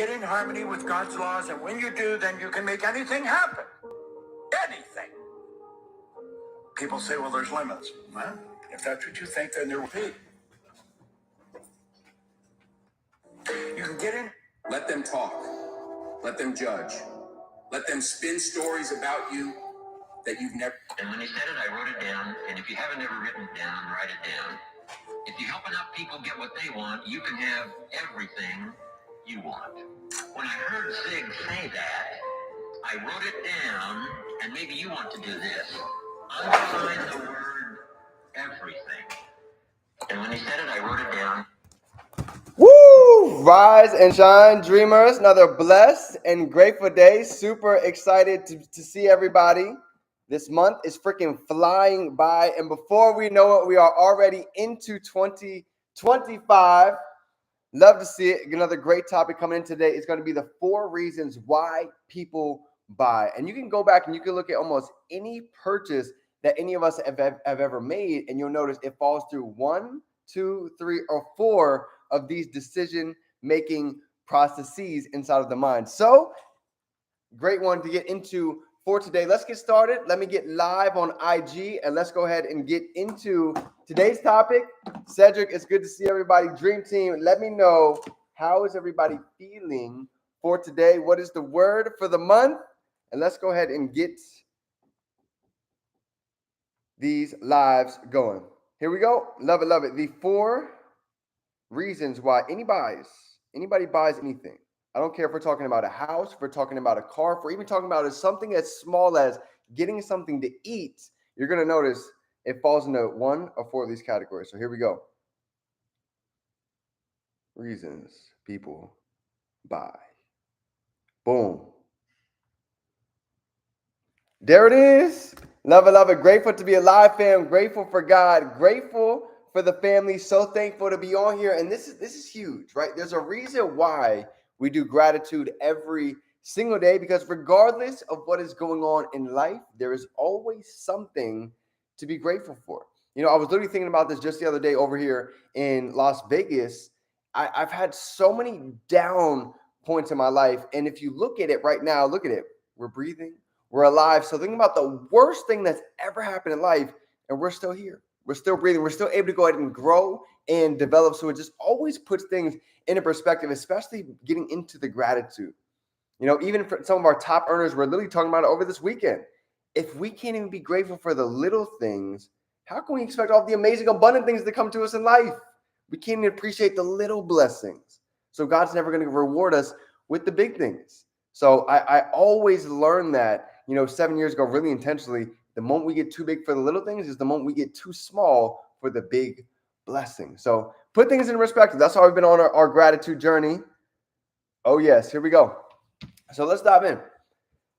get in harmony with God's laws, and when you do, then you can make anything happen. Anything. People say, well, there's limits. Well, if that's what you think, then there will be. You can get in. Let them talk. Let them judge. Let them spin stories about you that you've never. And when he said it, I wrote it down. And if you haven't ever written it down, write it down. If you help enough people get what they want, you can have everything you want. When I heard Zig say that, I wrote it down, and maybe you want to do this. Underline the word everything. And when he said it, I wrote it down. Woo! Rise and shine, dreamers. Another blessed and grateful day. Super excited to see everybody. This month is freaking flying by. And before we know it, we are already into 2025. Love to see it. Another great topic coming in today is going to be the 4 reasons why people buy. And you can go back and you can look at almost any purchase that any of us have ever made, and you'll notice it falls through 1, 2, 3, or 4 of these decision-making processes inside of the mind. So, great one to get into for today. Let's get started. Let me get live on IG, and let's go ahead and get into today's topic. Cedric, it's good to see everybody. Dream Team, let me know, how is everybody feeling for today? What is the word for the month? And let's go ahead and get these lives going. Here we go. Love it, love it. The 4 reasons why anybody buys anything. I don't care if we're talking about a house, if we're talking about a car, if we're even talking about something as small as getting something to eat. You're going to notice it falls into 1 or 4 of these categories. So here we go. Reasons people buy. Boom. There it is. Love it, love it. Grateful to be alive, fam. Grateful for God. Grateful for the family. So thankful to be on here. And this is huge, right? There's a reason why we do gratitude every single day, because regardless of what is going on in life, there is always something to be grateful for. You know, I was literally thinking about this just the other day over here in Las Vegas. I've had so many down points in my life. And if you look at it right now, look at it. We're breathing. We're alive. So think about the worst thing that's ever happened in life, and we're still here. We're still breathing. We're still able to go ahead and grow and develop. So it just always puts things into perspective, especially getting into the gratitude. You know, even for some of our top earners, we're literally talking about it over this weekend. If we can't even be grateful for the little things, how can we expect all the amazing, abundant things that come to us in life? We can't even appreciate the little blessings. So God's never going to reward us with the big things. So I always learned that, 7 years ago, really intentionally. The moment we get too big for the little things is the moment we get too small for the big blessing. So put things in perspective. That's how we've been on our gratitude journey. Oh, yes. Here we go. So let's dive in.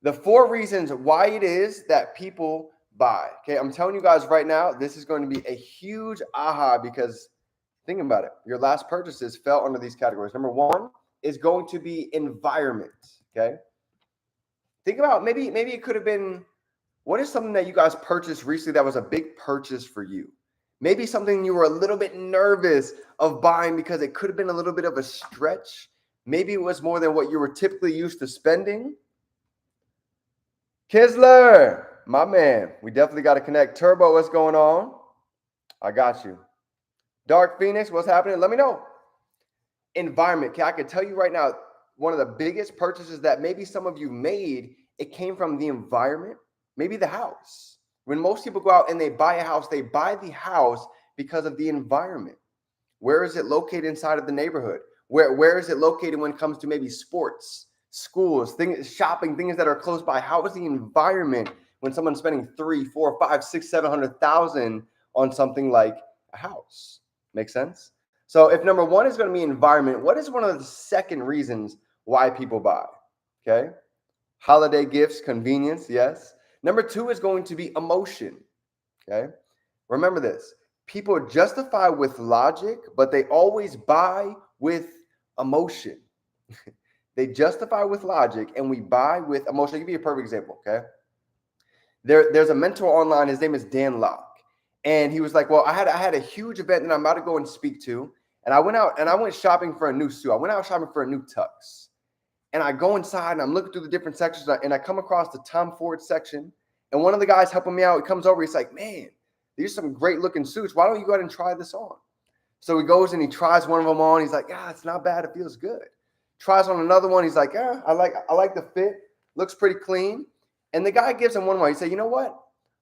The 4 reasons why it is that people buy. Okay, I'm telling you guys right now, this is going to be a huge aha, because think about it. Your last purchases fell under these categories. Number 1 is going to be environment. Okay. Think about maybe it could have been, what is something that you guys purchased recently that was a big purchase for you? Maybe something you were a little bit nervous of buying because it could have been a little bit of a stretch. Maybe it was more than what you were typically used to spending. Kisler, my man, we definitely got to connect. Turbo, what's going on? I got you. Dark Phoenix, what's happening? Let me know. Environment. Okay, I can tell you right now, one of the biggest purchases that maybe some of you made, it came from the environment, maybe the house. When most people go out and they buy a house, they buy the house because of the environment. Where is it located inside of the neighborhood? Where is it located when it comes to maybe sports, schools, things, shopping, things that are close by? How is the environment when someone's spending 3, 4, 5, 6, 700,000 on something like a house? Make sense? So if number 1 is going to be environment, what is one of the second reasons why people buy? Okay. Holiday gifts, convenience. Yes. Number 2 is going to be emotion. Okay. Remember this. People justify with logic, but they always buy with emotion. They justify with logic and we buy with emotion. I'll give you a perfect example. Okay. There's a mentor online. His name is Dan Locke. And he was like, well, I had a huge event that I'm about to go and speak to. And I went out and I went shopping for a new suit. I went out shopping for a new tux. And I go inside and I'm looking through the different sections and I come across the Tom Ford section. And one of the guys helping me out, he comes over, he's like, man, these are some great looking suits. Why don't you go ahead and try this on? So he goes and he tries one of them on. He's like, it's not bad. It feels good. Tries on another one. He's like, I like the fit. Looks pretty clean. And the guy gives him one more. He said, you know what?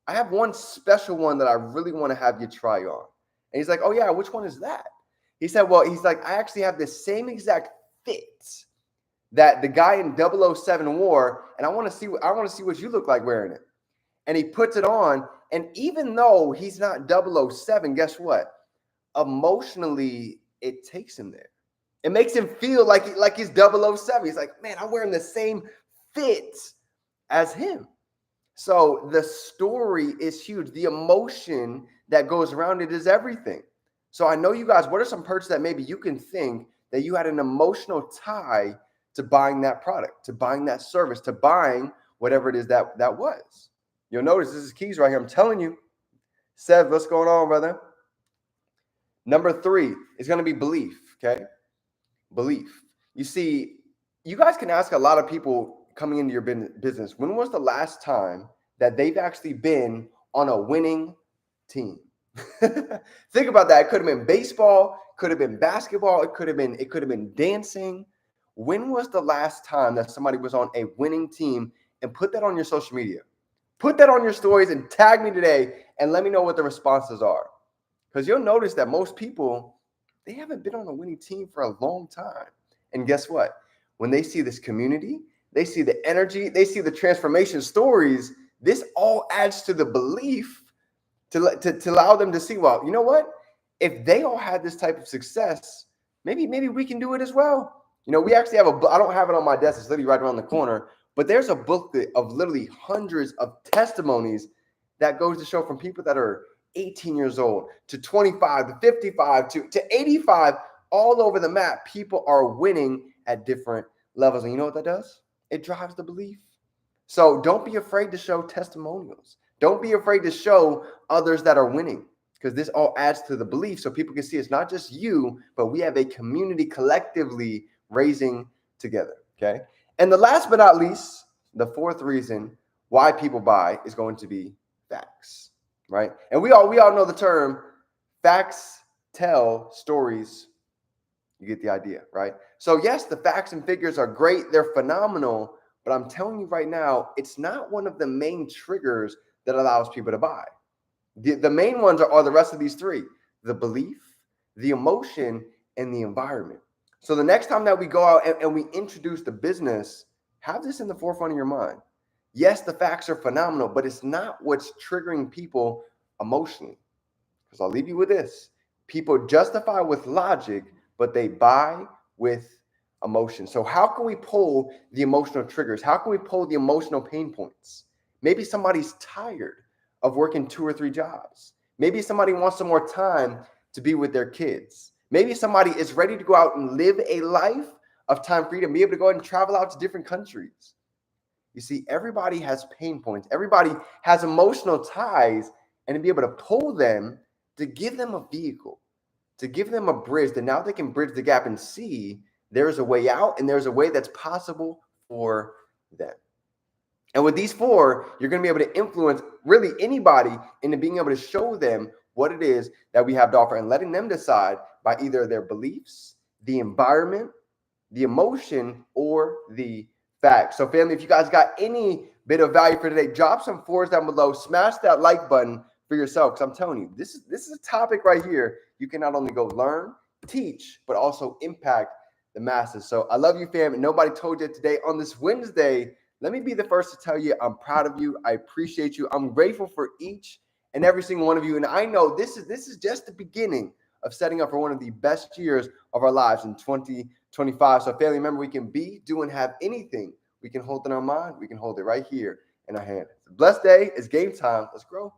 I have one special one that I really want to have you try on. And he's like, oh yeah, which one is that? He said, well, he's like, I actually have the same exact fit that the guy in 007 wore, and I want to see what you look like wearing it. And he puts it on, and even though he's not 007, guess what? Emotionally, it takes him there. It makes him feel like he's 007. He's like, man, I'm wearing the same fit as him. So the story is huge. The emotion that goes around it is everything. So I know you guys, what are some perks that maybe you can think that you had an emotional tie to buying that product, to buying that service, to buying whatever it is that was? You'll notice this is keys right here. I'm telling you. Sev, what's going on, brother? Number 3 is going to be belief, okay? Belief. You see, you guys can ask a lot of people coming into your business, when was the last time that they've actually been on a winning team? Think about that. It could have been baseball, could have been basketball, it could have been dancing. When was the last time that somebody was on a winning team? And put that on your social media. Put that on your stories and tag me today and let me know what the responses are. Because you'll notice that most people, they haven't been on a winning team for a long time. And guess what? When they see this community, they see the energy, they see the transformation stories, this all adds to the belief to allow them to see, well, you know what? If they all had this type of success, maybe we can do it as well. You know, we actually have I don't have it on my desk, it's literally right around the corner, but there's a booklet of literally hundreds of testimonies that goes to show from people that are 18 years old to 25 to 55 to 85, all over the map. People are winning at different levels. And you know what that does? It drives the belief. So don't be afraid to show testimonials. Don't be afraid to show others that are winning, because this all adds to the belief so people can see it's not just you, but we have a community collectively raising together, okay? And the last but not least, the 4th reason why people buy is going to be facts, right? And we all know the term, facts tell, stories. You get the idea, right? So yes, the facts and figures are great. They're phenomenal. But I'm telling you right now, it's not one of the main triggers that allows people to buy. The main ones are the rest of these 3: the belief, the emotion, and the environment. So the next time that we go out and we introduce the business, have this in the forefront of your mind. Yes, the facts are phenomenal, but it's not what's triggering people emotionally. Because I'll leave you with this. People justify with logic, but they buy with emotion. So how can we pull the emotional triggers? How can we pull the emotional pain points? Maybe somebody's tired of working 2 or 3 jobs. Maybe somebody wants some more time to be with their kids. Maybe somebody is ready to go out and live a life of time freedom, be able to go ahead and travel out to different countries. You see, everybody has pain points. Everybody has emotional ties, and to be able to pull them, to give them a vehicle, to give them a bridge that now they can bridge the gap and see there's a way out and there's a way that's possible for them. And with these 4, you're going to be able to influence really anybody into being able to show them what it is that we have to offer and letting them decide by either their beliefs, the environment, the emotion, or the facts. So family, if you guys got any bit of value for today, drop some 4s down below, smash that like button for yourself. Because I'm telling you, this is a topic right here. You can not only go learn, teach, but also impact the masses. So I love you, fam. Nobody told you today on this Wednesday. Let me be the first to tell you I'm proud of you. I appreciate you. I'm grateful for each and every single one of you. And I know this is just the beginning of setting up for one of the best years of our lives in 2025. So family, remember, we can be, do, and have anything we can hold in our mind. We can hold it right here in our hand. It's a blessed day. It's game time. Let's grow.